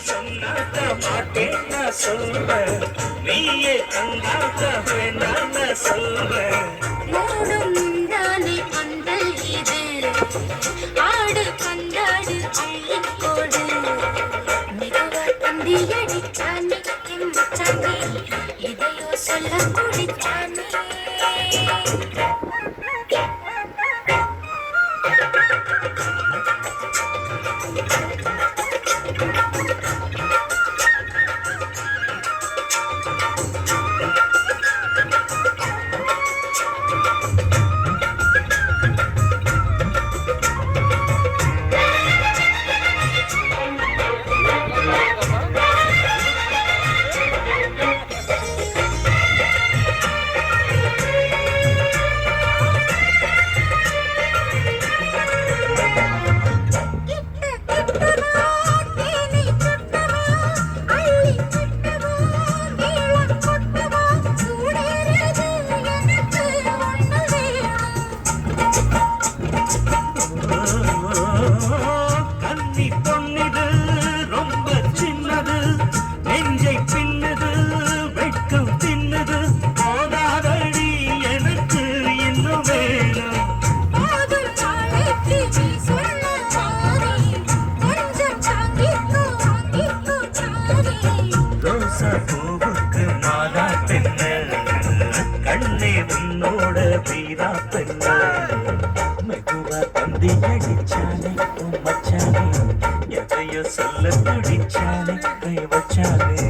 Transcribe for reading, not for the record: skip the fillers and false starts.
சொன்னாக்க மாட்டேன்னா சொல்வேன், நீயே தந்தாக்க வேண்டான்னு சொல்வேன். மூடும் தானே பந்தல் இது, ஆடு பந்தாடு அள்ளிக்கோடு, மெதுவா தந்தி அடித்தானே எம்மச்சானே, இதையோ சொல்ல குடித்தானே. கன்னி பொண்ணிது ரொம்ப சின்னது, நெஞ்சை பின்னது வெட்கம் தின்னது, போதாதடி எனக்கு இன்னும் வேணும். ரோசா பூவுக்கு மாதா பெண்ணு, கண்ணே உன்னோட வீரா பெண்ணு, மெதுவா தந்தி அடிச்சானே மச்சானே, எதையோ சொல்ல துடிச்சானே கை வச்சானே.